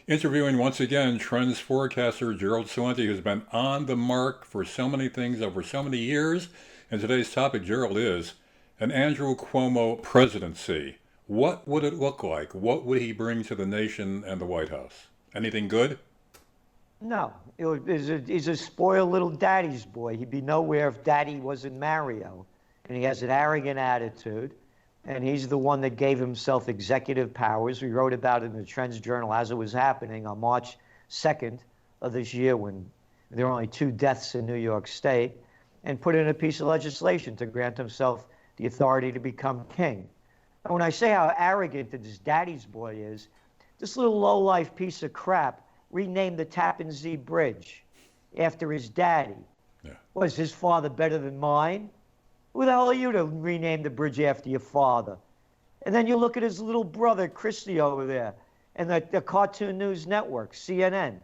Interviewing once again Trends Forecaster Gerald Celente, who's been on the mark for so many things over so many years. And today's topic, Gerald, is an Andrew Cuomo presidency. What would it look like? What would he bring to the nation and the White House? Anything good? No, he's a spoiled little daddy's boy. He'd be nowhere if daddy wasn't Mario. And he has an arrogant attitude. And he's the one that gave himself executive powers. We wrote about it in the Trends Journal as it was happening on March 2nd of this year when there were only 2 deaths in New York State, and put in a piece of legislation to grant himself the authority to become king. And when I say how arrogant that this daddy's boy is, this little low-life piece of crap renamed the Tappan Zee Bridge after his daddy. Yeah. Was his father better than mine? Who the hell are you to rename the bridge after your father? And then you look at his little brother, Christie, over there, and the Cartoon News Network, CNN.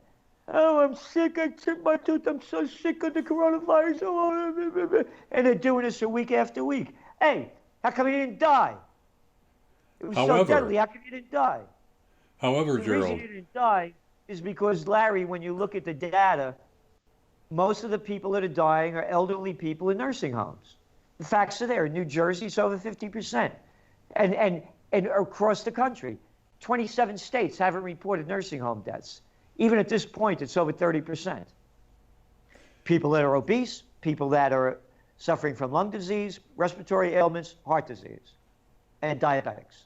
Oh, I'm sick. I chipped my tooth. I'm so sick of the coronavirus. Oh, and they're doing this week after week. Hey, how come he didn't die? It was so deadly. How come he didn't die? However, the Gerald. reason he didn't die is because, Larry, when you look at the data, most of the people that are dying are elderly people in nursing homes. The facts are there. In New Jersey, it's over 50%. And across the country, 27 states haven't reported nursing home deaths. Even at this point, it's over 30%. People that are obese, people that are suffering from lung disease, respiratory ailments, heart disease, and diabetics.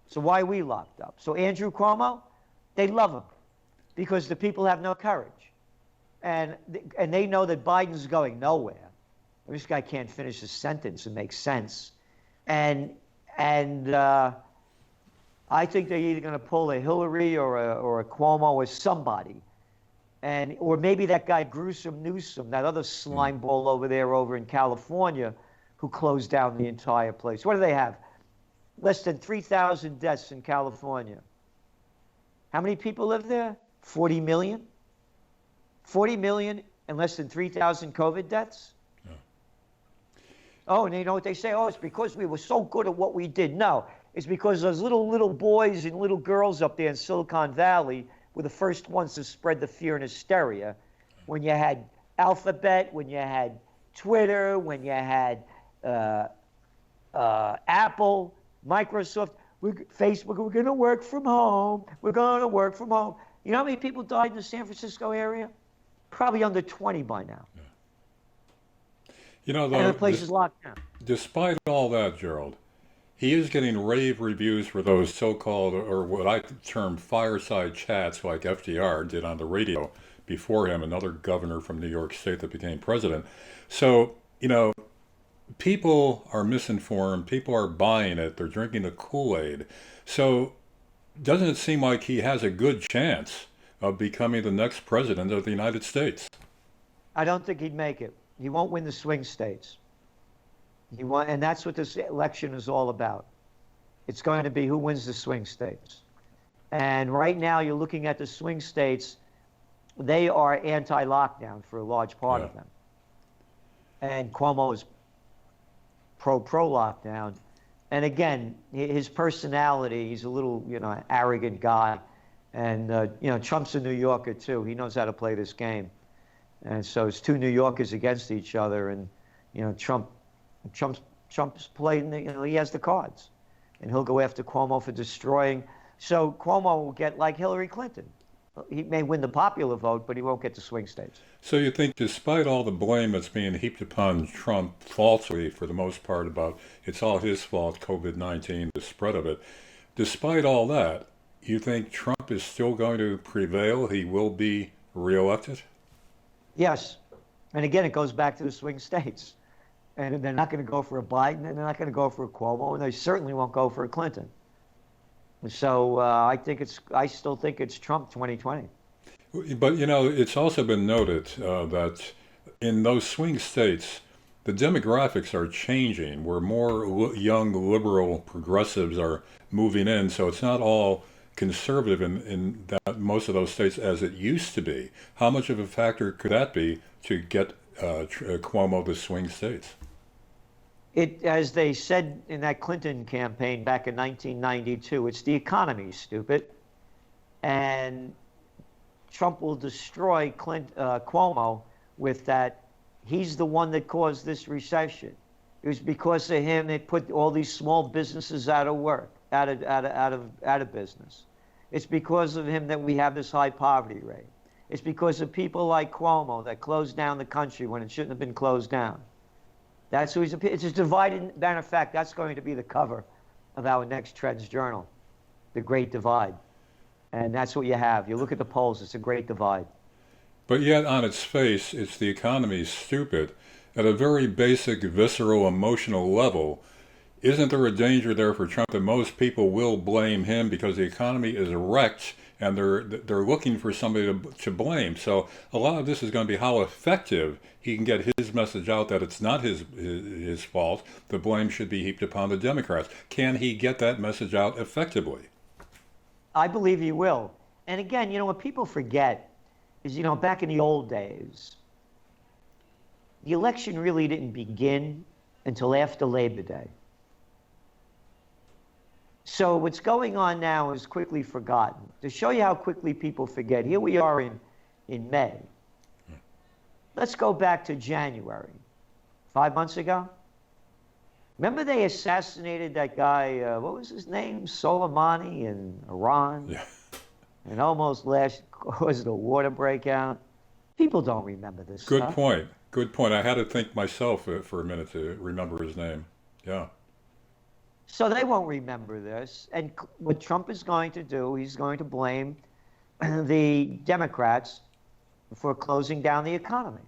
So why are we locked up? So Andrew Cuomo, they love him because the people have no courage. And they know that Biden's going nowhere. This guy can't finish his sentence and make sense. And I think they're either going to pull a Hillary or a Cuomo or somebody. Or maybe that guy Newsom, that other slime ball over in California, who closed down the entire place. What do they have? Less than 3,000 deaths in California. How many people live there? 40 million? 40 million and less than 3,000 COVID deaths? Oh, and you know what they say? Oh, it's because we were so good at what we did. No, it's because those little boys and little girls up there in Silicon Valley were the first ones to spread the fear and hysteria. When you had Alphabet, when you had Twitter, when you had Apple, Microsoft, Facebook, we're going to work from home. We're going to work from home. You know how many people died in the San Francisco area? Probably under 20 by now. Yeah. You know, and the place is locked down. Despite all that, Gerald, he is getting rave reviews for those so-called, or what I term fireside chats like FDR did on the radio before him, another governor from New York State that became president. So, you know, people are misinformed. People are buying it. They're drinking the Kool-Aid. So doesn't it seem like he has a good chance of becoming the next president of the United States? I don't think he'd make it. He won't win the swing states. And that's what this election is all about. It's going to be who wins the swing states. And right now you're looking at the swing states. They are anti-lockdown for a large part of them. And Cuomo is pro-lockdown. And again, his personality, he's a little, arrogant guy. And, Trump's a New Yorker too. He knows how to play this game. And so it's 2 New Yorkers against each other, and Trump's playing. He has the cards, and he'll go after Cuomo for destroying. So Cuomo will get like Hillary Clinton. He may win the popular vote, but he won't get the swing states. So you think, despite all the blame that's being heaped upon Trump falsely, for the most part, about it's all his fault, COVID-19, the spread of it, despite all that, you think Trump is still going to prevail? He will be reelected? Yes. And again, it goes back to the swing states. And they're not going to go for a Biden, and they're not going to go for a Cuomo, and they certainly won't go for a Clinton. So I still think it's Trump 2020. But, it's also been noted that in those swing states, the demographics are changing, where more young liberal progressives are moving in. So it's not all conservative in that most of those states as it used to be. How much of a factor could that be to get Cuomo to swing states? As they said in that Clinton campaign back in 1992, it's the economy, stupid. And Trump will destroy Cuomo with that. He's the one that caused this recession. It was because of him they put all these small businesses out of work, out of business. It's because of him that we have this high poverty rate. It's because of people like Cuomo that closed down the country when it shouldn't have been closed down. That's who he's. It's a divided. Matter of fact, that's going to be the cover of our next Trends Journal, the Great Divide, and that's what you have. You look at the polls; it's a great divide. But yet, on its face, it's the economy's stupid. At a very basic, visceral, emotional level, isn't there a danger there for Trump that most people will blame him because the economy is wrecked and they're looking for somebody to blame? So a lot of this is going to be how effective he can get his message out that it's not his fault. The blame should be heaped upon the Democrats. Can he get that message out effectively? I believe he will. And again, what people forget is, back in the old days, the election really didn't begin until after Labor Day. So what's going on now is quickly forgotten. To show you how quickly people forget, here we are in May. Let's go back to January, 5 months ago. Remember they assassinated that guy, what was his name? Soleimani in Iran? Yeah. And almost caused a water breakout. People don't remember this Good stuff. point. Good point. I had to think myself for a minute to remember his name. Yeah. So they won't remember this. And what Trump is going to do, he's going to blame the Democrats for closing down the economy.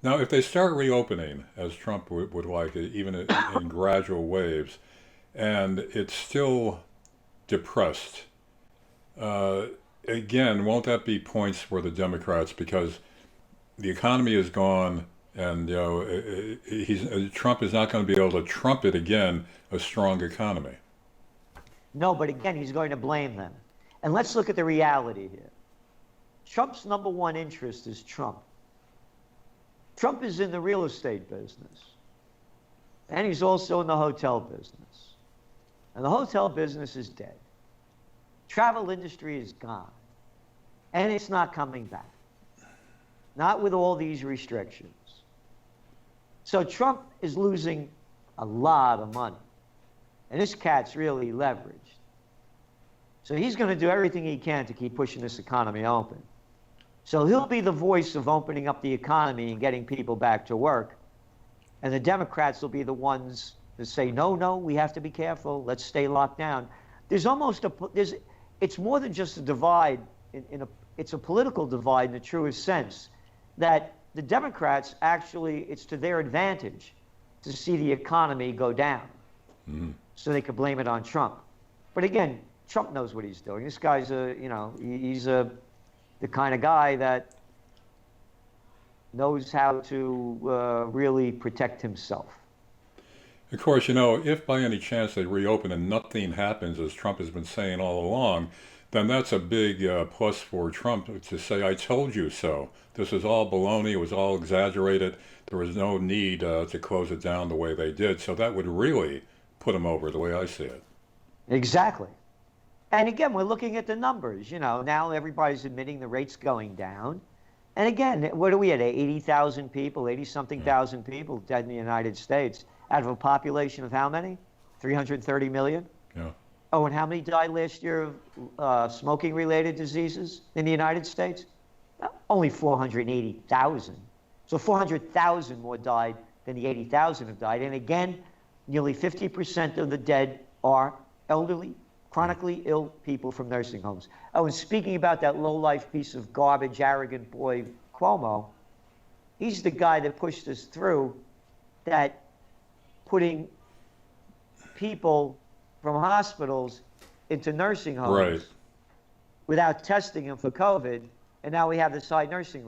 Now, if they start reopening, as Trump would like, even in gradual waves, and it's still depressed, again, won't that be points for the Democrats? Because the economy is gone, and Trump is not going to be able to trumpet again a strong economy. No, but again, he's going to blame them. And let's look at the reality here. Trump's number one interest is Trump. Trump is in the real estate business, and he's also in the hotel business. And the hotel business is dead. Travel industry is gone, and it's not coming back. Not with all these restrictions. So Trump is losing a lot of money. And this cat's really leveraged. So he's going to do everything he can to keep pushing this economy open. So he'll be the voice of opening up the economy and getting people back to work. And the Democrats will be the ones that say, no, we have to be careful. Let's stay locked down. It's more than just a divide. It's a political divide in the truest sense. That the Democrats actually, it's to their advantage to see the economy go down. Mm-hmm. So they could blame it on Trump. But again, Trump knows what he's doing. This guy's he's the kind of guy that knows how to really protect himself. Of course, if by any chance they reopen and nothing happens, as Trump has been saying all along, then that's a big plus for Trump to say, I told you so. This was all baloney. It was all exaggerated. There was no need to close it down the way they did. So that would really put him over the way I see it. Exactly. And again, we're looking at the numbers. Now everybody's admitting the rate's going down. And again, what are we at? 80,000 people, 80-something thousand people dead in the United States out of a population of how many? 330 million? Yeah. Oh, and how many died last year of smoking-related diseases in the United States? Only 480,000. So 400,000 more died than the 80,000 have died. And again, nearly 50% of the dead are elderly, chronically ill people from nursing homes. Oh, and speaking about that low-life piece of garbage, arrogant boy, Cuomo, he's the guy that pushed us through that putting people from hospitals into nursing homes right. without testing them for COVID, and now we have this high nursing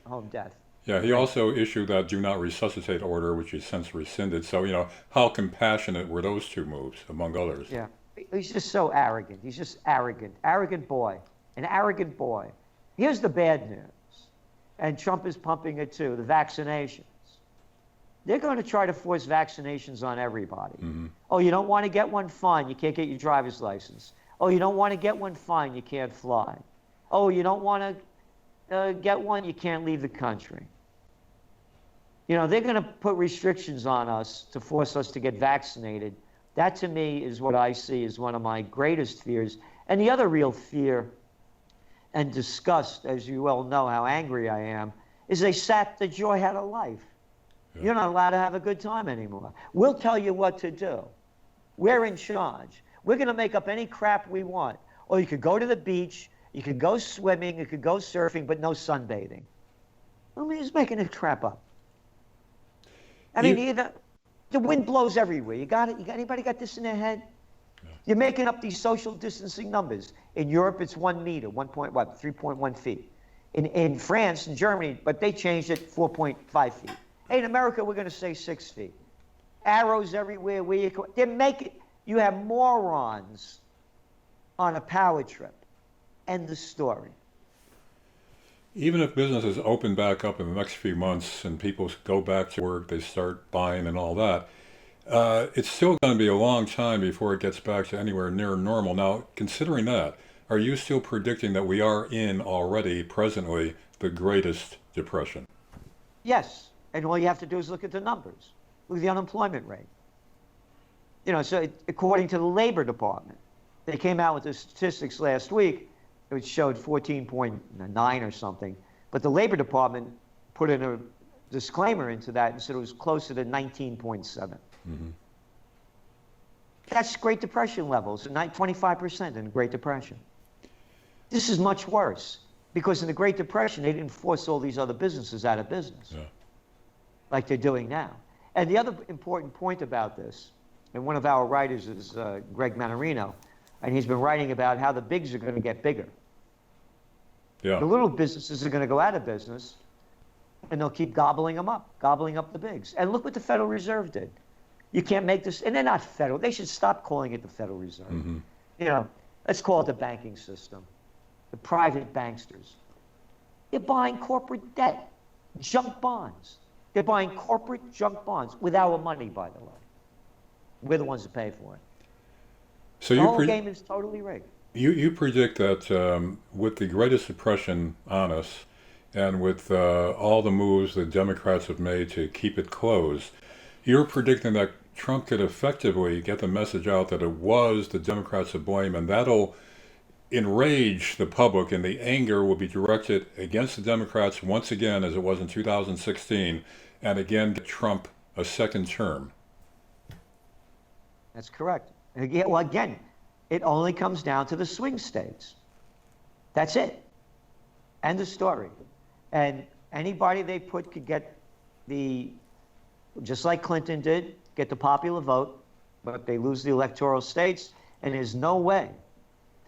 home death. Yeah, he also issued that do not resuscitate order, which he since rescinded. So, how compassionate were those two moves, among others? Yeah, he's just so arrogant. He's just arrogant. Arrogant boy. An arrogant boy. Here's the bad news, and Trump is pumping it too, the vaccinations. They're going to try to force vaccinations on everybody. Mm-hmm. Oh, you don't want to get one? Fine, you can't get your driver's license. Oh, you don't want to get one? Fine, you can't fly. Oh, you don't want to get one? You can't leave the country. You know, they're going to put restrictions on us to force us to get vaccinated. That, to me, is what I see as one of my greatest fears. And the other real fear and disgust, as you well know how angry I am, is they sap the joy out of life. Yeah. You're not allowed to have a good time anymore. We'll tell you what to do. We're in charge. We're going to make up any crap we want. Or you could go to the beach, you could go swimming, you could go surfing, but no sunbathing. I mean, he's making a crap up. I mean, the wind blows everywhere. You got it? Anybody got this in their head? Yeah. You're making up these social distancing numbers. In Europe, it's 1 meter, 3.1 feet. In France and Germany, but they changed it 4.5 feet. Hey, in America, we're going to say 6 feet. Arrows everywhere. You have morons on a power trip. End the story. Even if businesses open back up in the next few months and people go back to work, they start buying and all that, it's still going to be a long time before it gets back to anywhere near normal. Now, considering that, are you still predicting that we are in already, presently, the greatest depression? Yes. And all you have to do is look at the numbers. Look at the unemployment rate. You know, so according to the Labor Department, they came out with the statistics last week. It showed 14.9 or something. But the Labor Department put in a disclaimer into that and said it was closer to 19.7. Mm-hmm. That's Great Depression levels, 25% in the Great Depression. This is much worse because in the Great Depression, they didn't force all these other businesses out of business like they're doing now. And the other important point about this, and one of our writers is Greg Manarino, and he's been writing about how the bigs are going to get bigger. Yeah. The little businesses are going to go out of business, and they'll keep gobbling up the bigs. And look what the Federal Reserve did. You can't make this, and they're not federal. They should stop calling it the Federal Reserve. Mm-hmm. You know, let's call it the banking system, the private banksters. They're buying corporate debt, junk bonds. They're buying corporate junk bonds with our money, by the way. We're the ones that pay for it. So the whole game is totally rigged. You predict that with the greatest depression on us, and with all the moves the Democrats have made to keep it closed, you're predicting that Trump could effectively get the message out that it was the Democrats to blame, and that'll enrage the public, and the anger will be directed against the Democrats once again, as it was in 2016, and again get Trump a second term. That's correct. Well, again, it only comes down to the swing states. That's it. End of story. And anybody they put could get just like Clinton did, get the popular vote, but they lose the electoral states, and there's no way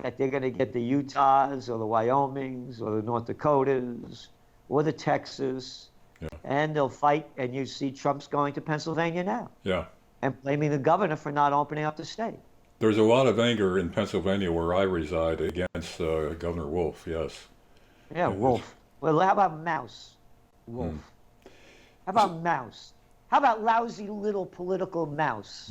that they're going to get the Utahs or the Wyomings or the North Dakotas or the Texas. Yeah. And they'll fight, and you see Trump's going to Pennsylvania now. Yeah. And blaming the governor for not opening up the state. There's a lot of anger in Pennsylvania where I reside against Governor Wolf, yes. Yeah, Wolf. Well, how about Mouse? Wolf. How about Mouse? How about lousy little political mouse?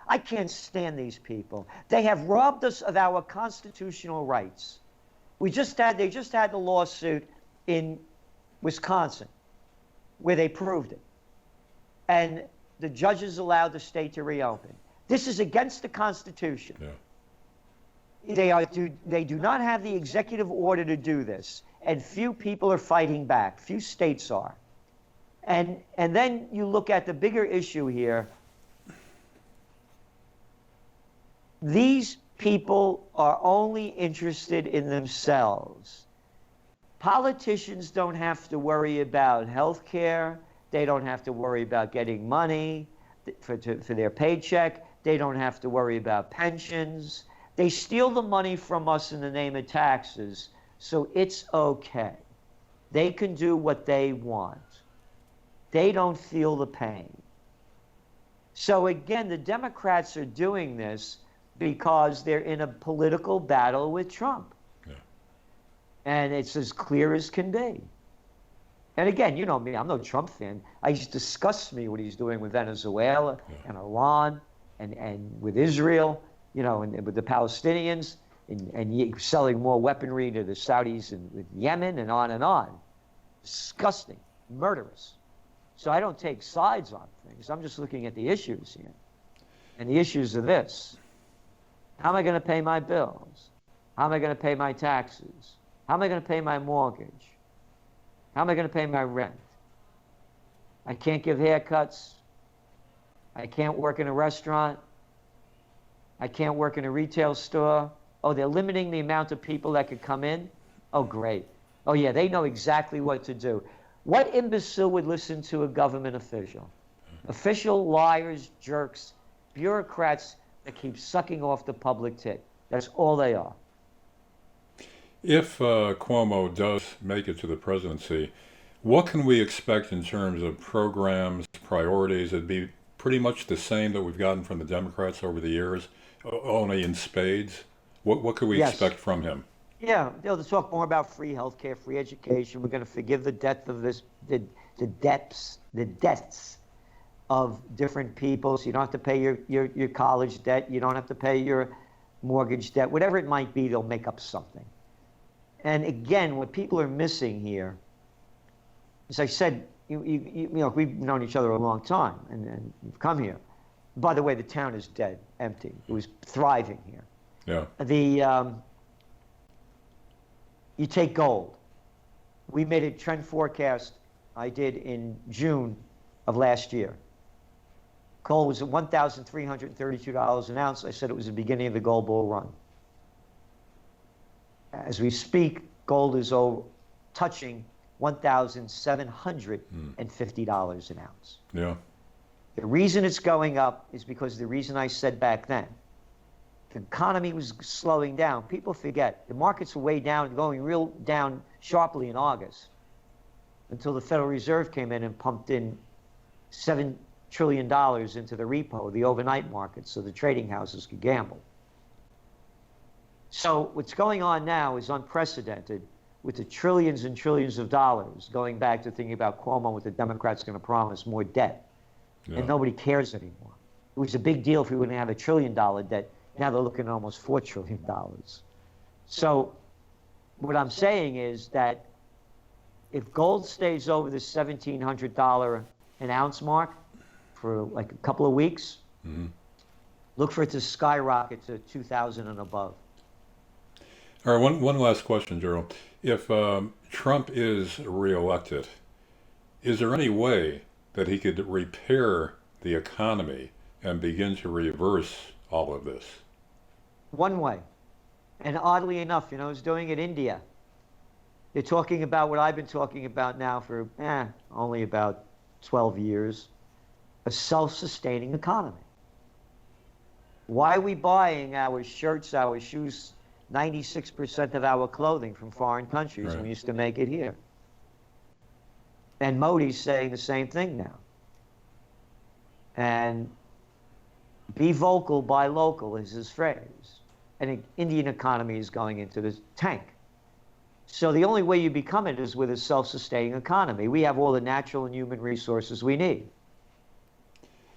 I can't stand these people. They have robbed us of our constitutional rights. They just had the lawsuit in Wisconsin where they proved it. And the judges allowed the state to reopen. This is against the Constitution. Yeah. They do not have the executive order to do this, and few people are fighting back. Few states are. And then you look at the bigger issue here. These people are only interested in themselves. Politicians don't have to worry about health care. They don't have to worry about getting money for their paycheck. They don't have to worry about pensions. They steal the money from us in the name of taxes, so it's okay. They can do what they want. They don't feel the pain. So again, the Democrats are doing this because they're in a political battle with Trump. Yeah. And it's as clear as can be. And again, you know me, I'm no Trump fan. It disgusts me what he's doing with Venezuela and Iran and with Israel, you know, and with the Palestinians. and selling more weaponry to the Saudis and Yemen and on and on. Disgusting, murderous. So I don't take sides on things. I'm just looking at the issues here. And the issues are this. How am I going to pay my bills? How am I going to pay my taxes? How am I going to pay my mortgage? How am I going to pay my rent? I can't give haircuts. I can't work in a restaurant. I can't work in a retail store. Oh, they're limiting the amount of people that could come in? Oh, great. Oh, yeah, they know exactly what to do. What imbecile would listen to a government official? Official liars, jerks, bureaucrats that keep sucking off the public tit. That's all they are. If Cuomo does make it to the presidency, what can we expect in terms of programs, priorities? It'd be pretty much the same that we've gotten from the Democrats over the years, only in spades. What could we Yes. expect from him? Yeah, they'll talk more about free healthcare, free education. We're going to forgive the debt of this, the debts of different people. So you don't have to pay your college debt. You don't have to pay your mortgage debt. Whatever it might be, they'll make up something. And again, what people are missing here, as I said, you know, we've known each other a long time, and you've come here. By the way, the town is dead, empty. It was thriving here. Yeah. You take gold. We made a trend forecast I did in June of last year. Gold was at $1,332 an ounce. I said it was the beginning of the gold bull run. As we speak, gold is touching $1,750 an ounce. Yeah. The reason it's going up is because the reason I said back then, the economy was slowing down. People forget. The markets were way down, going real down sharply in August, until the Federal Reserve came in and pumped in $7 trillion into the repo, the overnight market, so the trading houses could gamble. So what's going on now is unprecedented, with the trillions and trillions of dollars going back to thinking about Cuomo, what the Democrats going to promise, more debt. Yeah. And nobody cares anymore. It was a big deal if we wouldn't have $1 trillion debt. Now they're looking at almost $4 trillion. So what I'm saying is that if gold stays over the $1,700 an ounce mark for like a couple of weeks, look for it to skyrocket to 2,000 and above. All right, one last question, Gerald. If Trump is reelected, is there any way that he could repair the economy and begin to reverse all of this? One way. And oddly enough, you know, he's doing it in India. They're talking about what I've been talking about now for only about 12 years, a self-sustaining economy. Why are we buying our shirts, our shoes, 96% of our clothing from foreign countries when we used to make it here? And Modi's saying the same thing now. And be vocal, buy local is his phrase. And the Indian economy is going into the tank. So the only way you become it is with a self-sustaining economy. We have all the natural and human resources we need.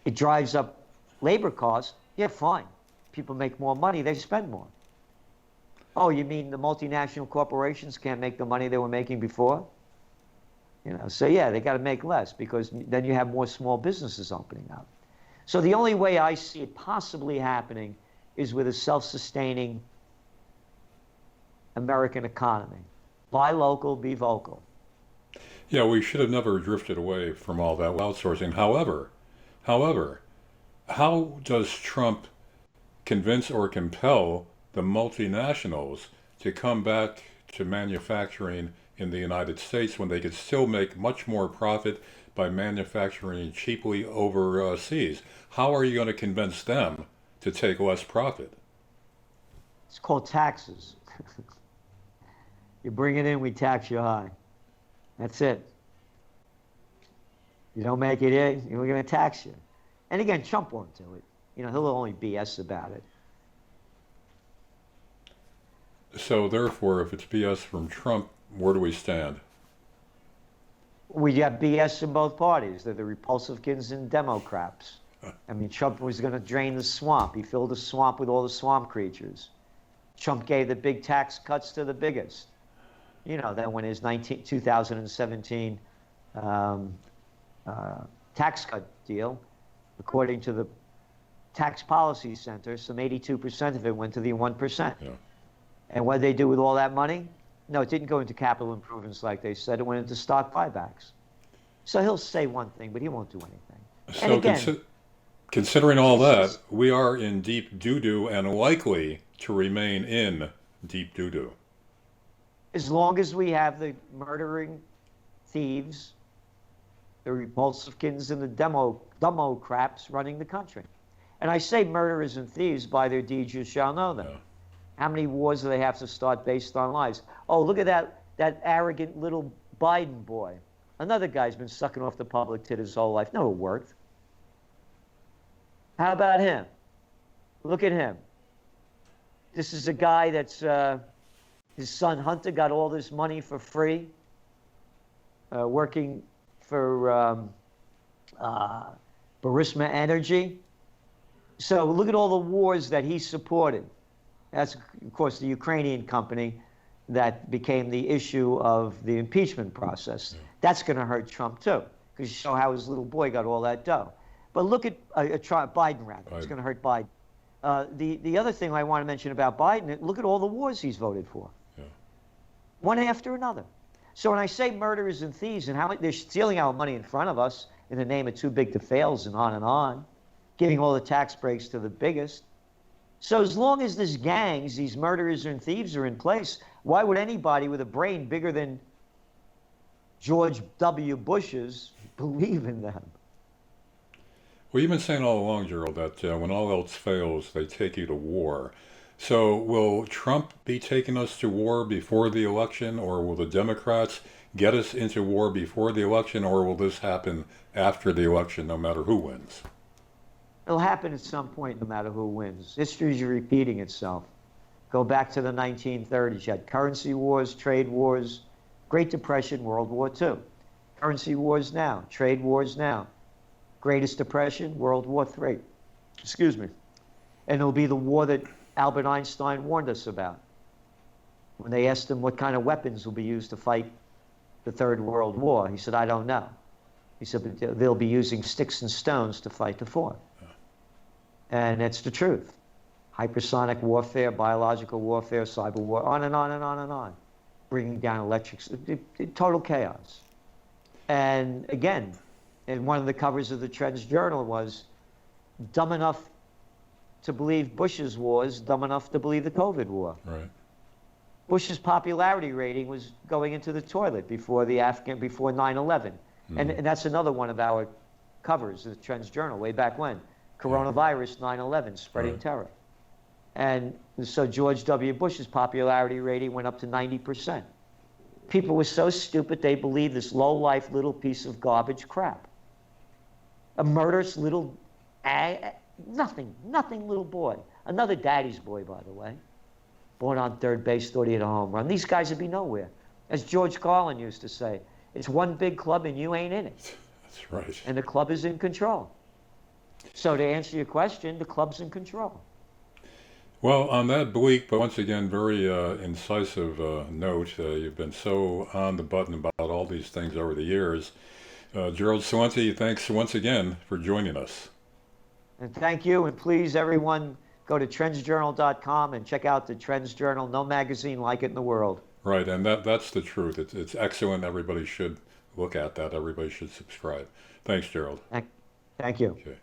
It drives up labor costs. Yeah, fine. People make more money, they spend more. Oh, you mean the multinational corporations can't make the money they were making before? You know, so yeah, they got to make less, because then you have more small businesses opening up. So the only way I see it possibly happening is with a self-sustaining American economy. Buy local, be vocal. Yeah, we should have never drifted away from all that outsourcing. However, how does Trump convince or compel the multinationals to come back to manufacturing in the United States when they could still make much more profit by manufacturing cheaply overseas? How are you going to convince them to take less profit? It's called taxes. You bring it in, we tax you high. That's it. You don't make it in, we're going to tax you. And again, Trump won't do it. You know, he'll only BS about it. So therefore, if it's BS from Trump, where do we stand? We got BS in both parties. They're the Republicans and Democrats. I mean, Trump was going to drain the swamp. He filled the swamp with all the swamp creatures. Trump gave the big tax cuts to the biggest. You know, that when his 2017 tax cut deal, according to the Tax Policy Center, some 82% of it went to the 1%. Yeah. And what did they do with all that money? No, it didn't go into capital improvements like they said. It went into stock buybacks. So he'll say one thing, but he won't do anything. So and again, considering all that, we are in deep doo-doo and likely to remain in deep doo-doo. as long as we have the murdering thieves, the Repulsivkins, and the Democrats running the country. And I say murderers and thieves, by their deeds you shall know them. Yeah. How many wars do they have to start based on lies? Oh, look at that arrogant little Biden boy. Another guy's been sucking off the public tit his whole life. Never worked. How about him? Look at him. This is a guy that's, his son Hunter got all this money for free, working for Burisma Energy. So look at all the wars that he supported. That's, of course, the Ukrainian company that became the issue of the impeachment process. Yeah. That's going to hurt Trump, too, because you saw how his little boy got all that dough. But look at Biden, rather. It's going to hurt Biden. The other thing I want to mention about Biden, look at all the wars he's voted for. Yeah. One after another. So when I say murderers and thieves and how they're stealing our money in front of us in the name of too big to fails and on, giving all the tax breaks to the biggest. So as long as these gangs, these murderers and thieves are in place, why would anybody with a brain bigger than George W. Bush's believe in them? Well, you've been saying all along, Gerald, that when all else fails, they take you to war. So will Trump be taking us to war before the election, or will the Democrats get us into war before the election, or will this happen after the election, no matter who wins? It'll happen at some point, no matter who wins. History's repeating itself. Go back to the 1930s. You had currency wars, trade wars, Great Depression, World War II. Currency wars now, trade wars now. Greatest Depression, World War III. Excuse me. And it'll be the war that Albert Einstein warned us about when they asked him what kind of weapons will be used to fight the Third World War. He said, I don't know. He said, but they'll be using sticks and stones to fight the fourth. And it's the truth. Hypersonic warfare, biological warfare, cyber war, on and on and on and on. Bringing down electrics, total chaos. And again, and one of the covers of the Trends Journal was dumb enough to believe Bush's wars, dumb enough to believe the COVID war. Right. Bush's popularity rating was going into the toilet before 9/11. And that's another one of our covers of the Trends Journal way back when. Coronavirus, 9/11, spreading terror. And so George W. Bush's popularity rating went up to 90%. People were so stupid they believed this low-life little piece of garbage crap. A murderous little, nothing little boy. Another daddy's boy, by the way. Born on third base, thought he had a home run. These guys would be nowhere. As George Carlin used to say, it's one big club and you ain't in it. That's right. And the club is in control. So to answer your question, the club's in control. Well, on that bleak, but once again, very incisive note, you've been so on the button about all these things over the years. Gerald Celente, thanks once again for joining us. And thank you, and please, everyone, go to trendsjournal.com and check out the Trends Journal. No magazine like it in the world. Right, and that's the truth. It's excellent. Everybody should look at that. Everybody should subscribe. Thanks, Gerald. Thank you. Okay.